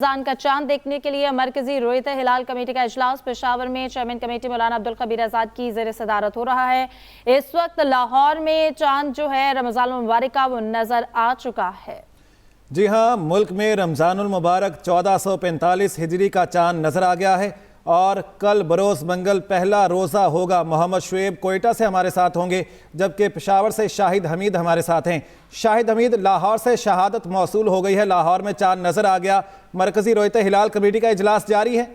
रमजान का चांद देखने के लिए मरकजी रोयत हिलाल कमेटी का इजलास पेशावर में चेयरमैन कमेटी मौलाना अब्दुल खबीर आजाद की ज़ेर सदारत हो रहा है। इस वक्त लाहौर में चांद जो है रमजान मुबारक का वो नजर आ चुका है। जी हाँ, मुल्क में रमजानुल मुबारक 1445 हिजरी का चांद नजर आ गया है और कल बरोज़ मंगल पहला रोज़ा होगा। मोहम्मद शुएब कोयटा से हमारे साथ होंगे, जबकि पेशावर से शाहिद हमीद हमारे साथ हैं। शाहिद हमीद, लाहौर से शहादत मौसूल हो गई है, लाहौर में चांद नज़र आ गया, मरकज़ी रोयत हिलाल कमेटी का इजलास जारी है।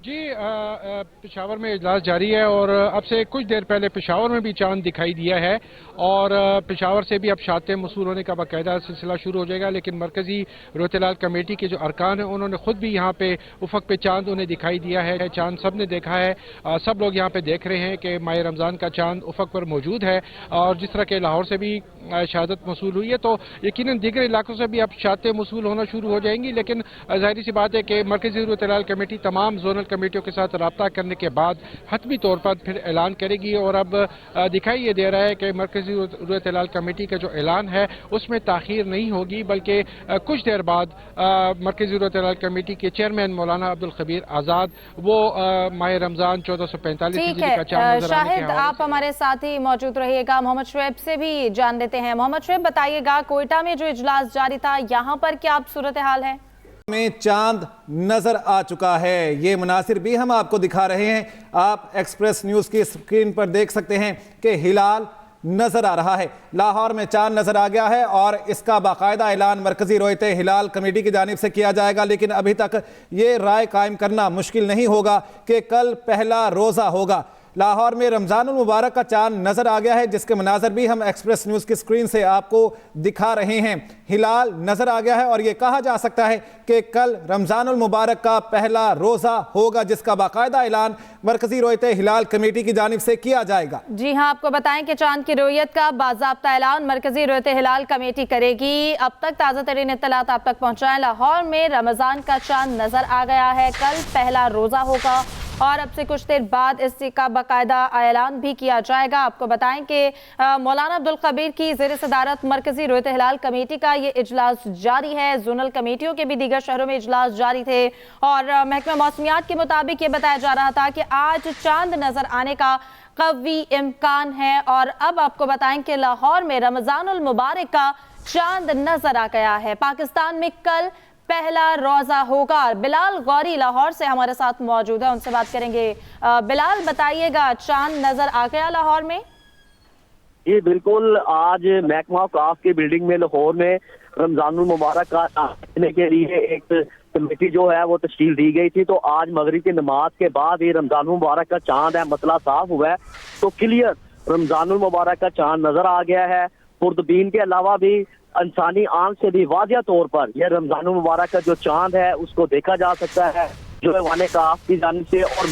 जी, पेशावर में इजलास जारी है और अब से कुछ देर पहले पेशावर में भी चांद दिखाई दिया है और पेशावर से भी अब शातें मसूल होने का बाकायदा सिलसिला शुरू हो जाएगा। लेकिन मरकजी रोयत हिलाल कमेटी के जो अरकान हैं उन्होंने खुद भी यहाँ पे उफक पे चांद उन्हें दिखाई दिया है। चांद सब ने देखा है, सब लोग यहाँ पे देख रहे हैं कि माह रमज़ान का चांद उफक पर मौजूद है। और जिस तरह के लाहौर से भी शहादत मसूल हुई है तो यकीनन दीगर इलाकों से भी अब शातें मसूल होना शुरू हो जाएंगी। लेकिन जाहिर सी बात है कि मरकजी रोयत हिलाल कमेटी तमाम जोनल कमेटियों के साथ रब्ता करने के बाद हतमी तौर पर फिर ऐलान करेगी। और अब दिखाई ये दे रहा है कि मरकजी रोयत हिलाल कमेटी का जो ऐलान है उसमें ताखीर नहीं होगी, बल्कि कुछ देर बाद मरकजी रोयत हिलाल कमेटी के चेयरमैन मौलाना अब्दुल खबीर आजाद वो माह रमजान 1445 हिजरी का चांद नजर आने के हवाले। आप हमारे साथ ही मौजूद रहिएगा। मोहम्मद शुएब से भी जान लेते हैं। मोहम्मद शुएब, बताइएगा कोयटा में जो इजलास जारी था यहाँ पर क्या सूरत हाल है? में चांद नजर आ चुका है, ये मुनासिर भी हम आपको दिखा रहे हैं। आप एक्सप्रेस न्यूज़ की स्क्रीन पर देख सकते हैं कि हिलाल नजर आ रहा है, लाहौर में चांद नजर आ गया है और इसका बाकायदा ऐलान मरकजी रोयत हिलाल कमेटी की जानिब से किया जाएगा। लेकिन अभी तक ये राय कायम करना मुश्किल नहीं होगा कि कल पहला रोज़ा होगा। लाहौर में रमजानुल मुबारक का चांद नजर आ गया है, जिसके मनाज़र भी हम एक्सप्रेस न्यूज़ की स्क्रीन से आपको दिखा रहे हैं। हिलाल नजर आ गया है और ये कहा जा सकता है कि कल रमजानुल मुबारक का पहला रोज़ा होगा, जिसका बाकायदा ऐलान मरकजी रोयत हिलाल कमेटी की जानिब से किया जाएगा। जी हाँ, आपको बताएं कि चांद की रोयत का बाज़ाब्ता ऐलान मरकजी रोयत हिलाल कमेटी करेगी। अब तक ताज़ा तरीन इत्तलात आप तक पहुँचाएं। लाहौर में रमजान का चांद नजर आ गया है, कल पहला रोज़ा होगा और अब से कुछ देर बाद इसका बाकायदा ऐलान भी किया जाएगा। आपको बताएं कि मौलाना अब्दुल खबीर की ज़ेर सदारत मरकजी रोयत हिलाल कमेटी का ये इजलास जारी है। जोनल कमेटियों के भी दीगर शहरों में इजलास जारी थे और महकमा मौसमियात के मुताबिक ये बताया जा रहा था कि आज चांद नजर आने का कवी इम्कान है। और अब आपको बताएं कि लाहौर में रमजानुल मुबारक का चांद नजर आ गया है। पाकिस्तान में कल पहला रोज़ा होगा। बिलाल गौरी लाहौर से हमारे साथ मौजूद है, उनसे बात करेंगे। बिलाल, बताइएगा चांद नजर आ गया लाहौर में? जी बिल्कुल, आज महकमा काफ की बिल्डिंग में लाहौर में रमजानुल मुबारक का देने के लिए एक कमेटी जो है वो तश्कील दी गई थी। तो आज मगरिब की नमाज के बाद ये रमजानुल मुबारक का चांद है, मसला साफ हुआ है, तो क्लियर रमजानुल मुबारक का चांद नजर आ गया है। खुर्दबीन के अलावा भी इंसानी आंख से भी वाजिया तौर पर यह रमजानुल मुबारक का जो चांद है उसको देखा जा सकता है। जो है काफ की जानिब से और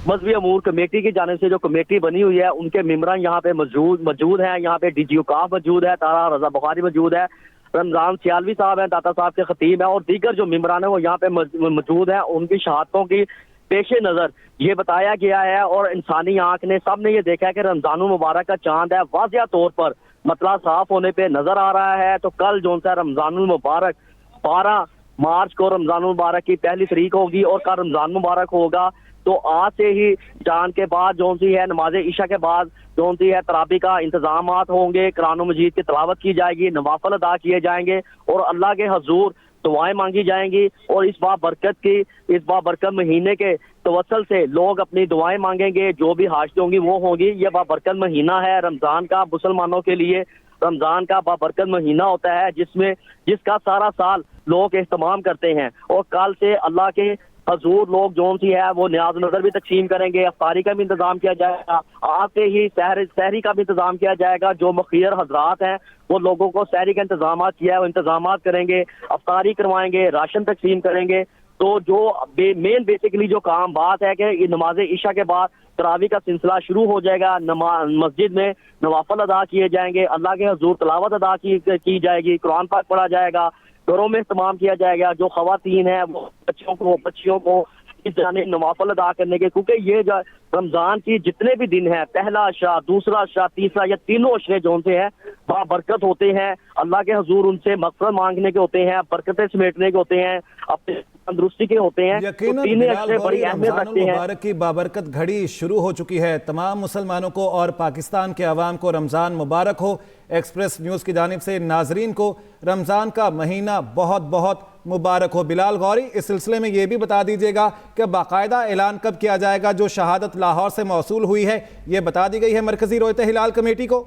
मजहबी अमूर कमेटी की जानिब से जो कमेटी बनी हुई है उनके मेंबरान यहाँ पे मौजूद हैं। यहाँ पे DGO काफ मौजूद है, तारा रजा बुखारी मौजूद है, रमजान सियालवी साहब हैं, दाता साहब के खतीब है और दीगर जो मेंबरान है वो यहाँ पे मौजूद है। उनकी शहादतों की पेश नज़र ये बताया गया है और इंसानी आंख ने सब ने ये देखा है कि रमजानुल मुबारक का चांद है, वाजिया तौर पर मतला साफ होने पे नजर आ रहा है। तो कल जो सा रमजानुल मुबारक 12 मार्च को रमजानुल मुबारक की पहली तारीख होगी और कल रमजान मुबारक होगा। तो आज से ही चांद के बाद जो सी है नमाज ईशा के बाद जो सी है तराबी का इंतजाम होंगे, कुरान मजीद की तिलावत की जाएगी, नवाफल अदा किए जाएंगे और अल्लाह के हजूर दुआएं मांगी जाएंगी। और इस बाबरकत महीने के तवसल से लोग अपनी दुआएं मांगेंगे, जो भी हाजतें होंगी वो होंगी। यह बाबरकत महीना है रमजान का, मुसलमानों के लिए रमजान का बाबरकत महीना होता है जिसका सारा साल लोग इस्तेमाल करते हैं। और कल से अल्लाह के हजूर लोग जो सी है वो न्याज नजर भी तकसीम करेंगे, अफ्तारी का भी इंतजाम किया जाएगा, आज से ही सहरी का भी इंतजाम किया जाएगा। जो मखीर हजरात हैं वो लोगों को सहरी का इंतजाम किया है वो इंतजाम करेंगे, अफ्तारी करवाएंगे, राशन तकसीम करेंगे। तो जो मेन बेसिकली जो काम बात है कि नमाज ईशा के बाद तरावी का सिलसिला शुरू हो जाएगा, मस्जिद में नवाफल अदा किए जाएंगे, अल्लाह के हजूर तलावत अदा की जाएगी, कुरान पाक पढ़ा जाएगा, घरों में इस्तेमाल किया जाएगा। जो खवातीन है वो बच्चियों को जानिब नवाफल अदा करने के, क्योंकि ये रमजान की जितने भी दिन हैं, पहला अशरा, दूसरा अशरा, तीसरा, या तीनों अशरे जो से हैं बाबरकत होते हैं। अल्लाह के हुजूर उनसे मग़फ़िरत मांगने के होते हैं, बरकतें समेटने के होते हैं, अपने तंदुरुस्ती के होते हैं। यकीनन तो तीनों अशरे बिलाल बड़ी गौरी, अहमियत रमजानुल रखते हैं। मुबारक की बाबरकत घड़ी शुरू हो चुकी है। तमाम मुसलमानों को और पाकिस्तान के अवाम को रमज़ान मुबारक हो। एक्सप्रेस न्यूज़ की जानिब से नाजरीन को रमज़ान का महीना बहुत बहुत मुबारक हो। बिलाल गौरी, इस सिलसिले में ये भी बता दीजिएगा कि बाकायदा ऐलान कब किया जाएगा? जो शहादत लाहौर से मौसूल हुई है, ये बता दी गई है मरकजी रोयत हिलाल कमेटी को?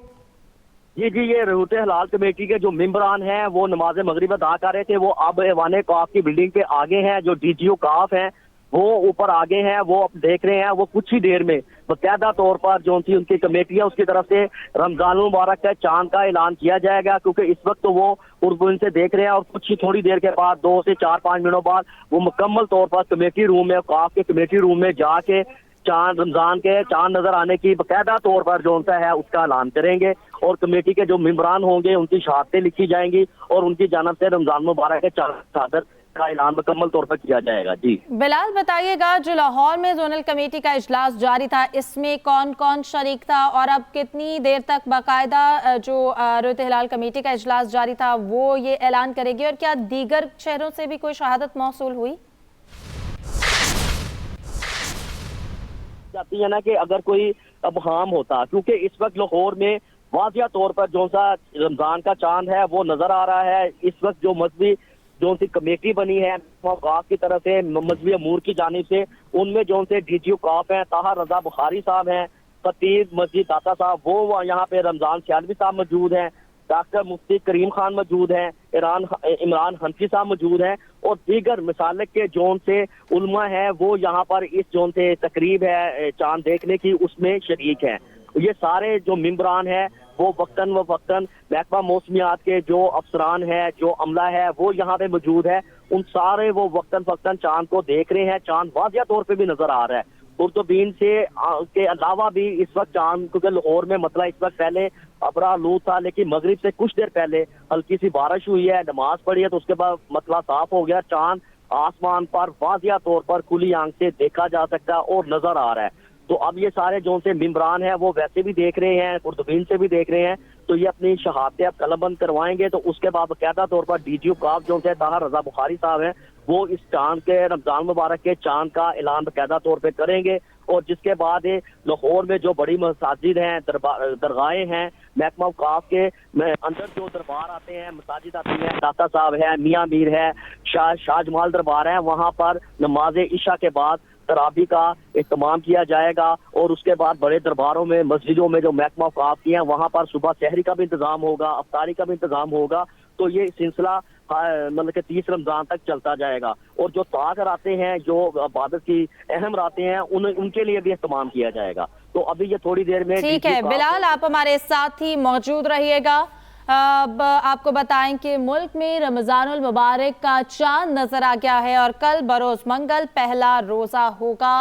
जी, ये रोयत हिलाल कमेटी के जो मेंबरान हैं वो नमाज मगरिब अदा कर रहे थे, वो अब ऐवान काफ की बिल्डिंग पे आगे हैं। जो डीजीओ काफ हैं वो ऊपर आगे हैं, वो अब देख रहे हैं। वो कुछ ही देर में बाकायदा तौर पर जो थी उनकी कमेटी है उसकी तरफ से रमजानुल मुबारक का चांद का ऐलान किया जाएगा, क्योंकि इस वक्त तो वो उर्दू से देख रहे हैं, और कुछ ही थोड़ी देर के बाद 2 से 4-5 मिनटों बाद वो मुकम्मल तौर पर कमेटी रूम में, काफ के कमेटी रूम में जाके चांद, रमजान के चांद नजर आने की बाकायदा तौर पर जो है उसका ऐलान करेंगे, और कमेटी के जो मेंबरान होंगे उनकी शहादतें लिखी जाएंगी, और उनकी जानब से रमजान मुबारक के चादर का ऐलान मुकम्मल तौर पर किया जाएगा। जी बिलाल, बताइएगा, जो लाहौर में जोनल कमेटी का इजलास जारी था, इसमें कौन कौन शरीक था, और अब कितनी देर तक बाकायदा जो रोयत हिलाल कमेटी का इजलास जारी था वो ये ऐलान करेगी, और क्या दीगर शहरों से भी कोई शहादत मौसूल हुई? जाती है ना कि अगर कोई अबहाम होता, क्योंकि इस वक्त लाहौर में वाज़िया तौर पर जो सा रमजान का चांद है वो नजर आ रहा है। इस वक्त जो मजहबी जो सी कमेटी बनी है काफ की तरफ से, मजहबी अमूर की जानिब से, उनमें जो से डीजीओ काफ हैं ताहा रजा बुखारी साहब हैं, खतीब मस्जिद दाता साहब, वो यहाँ पे रमजान सियालवी साहब मौजूद हैं, डॉक्टर मुफ्ती करीम खान मौजूद हैं, इमरान हनफी साहब मौजूद हैं, और दीगर मिसाल के जोन से उलमा है वो यहाँ पर इस जोन से तकरीब है चांद देखने की उसमें शरीक है। ये सारे जो मेंबरान है वो वक्तन व वक्तन महकमा मौसमियात के जो अफसरान है, जो अमला है वो यहाँ पे मौजूद है, उन सारे वो वक्तन वक्तन चांद को देख रहे हैं। चांद वाज़िया तौर पे भी नजर आ रहा है। उर्दूबीन से के अलावा भी इस वक्त चांद, क्योंकि लाहौर में मतलब इस वक्त पहले अबरा आलूद था, लेकिन मगरिब से कुछ देर पहले हल्की सी बारिश हुई है, नमाज पढ़ी है, तो उसके बाद मतला साफ हो गया। चांद आसमान पर वाज़िया तौर पर खुली आंख से देखा जा सकता है और नजर आ रहा है। तो अब ये सारे जो से मेंबरान हैं वो वैसे भी देख रहे हैं, उर्दूबीन से भी देख रहे हैं, तो ये अपनी शहादतें अब कलमबंद करवाएंगे। तो उसके बाद बाकायदा तौर पर डीजीओ काफ जो से ताहा रजा बुखारी साहब हैं वो इस चांद के, रमजान मुबारक के चांद का ऐलान बाकायदा तौर पर करेंगे, और जिसके बाद लाहौर में जो बड़ी मसाजिद हैं, दरगाहें हैं, महकमा काफ के अंदर जो दरबार आते हैं, मसाजिद आती हैं, दाता साहब है, मियाँ मीर है, शाह जमाल दरबार है, वहाँ पर नमाज इशा के बाद तराबी का इत्माम किया जाएगा, और उसके बाद बड़े दरबारों में, मस्जिदों में जो महकमा काफ की हैं वहाँ पर सुबह सहरी का भी इंतजाम होगा, अफ्तारी का भी इंतजाम होगा। तो ये सिलसिला मतलब कि 30 रमजान तक चलता जाएगा, और जो ताक रातें हैं, जो इबादत की अहम रातें हैं, उनके लिए भी इत्माम किया जाएगा। तो अभी ये थोड़ी देर में ठीक है बिलाल, आप हमारे साथ ही मौजूद रहिएगा। अब आपको बताएं कि मुल्क में रमजानुल मुबारक का चांद नजर आ गया है, और कल बरोज मंगल पहला रोजा होगा।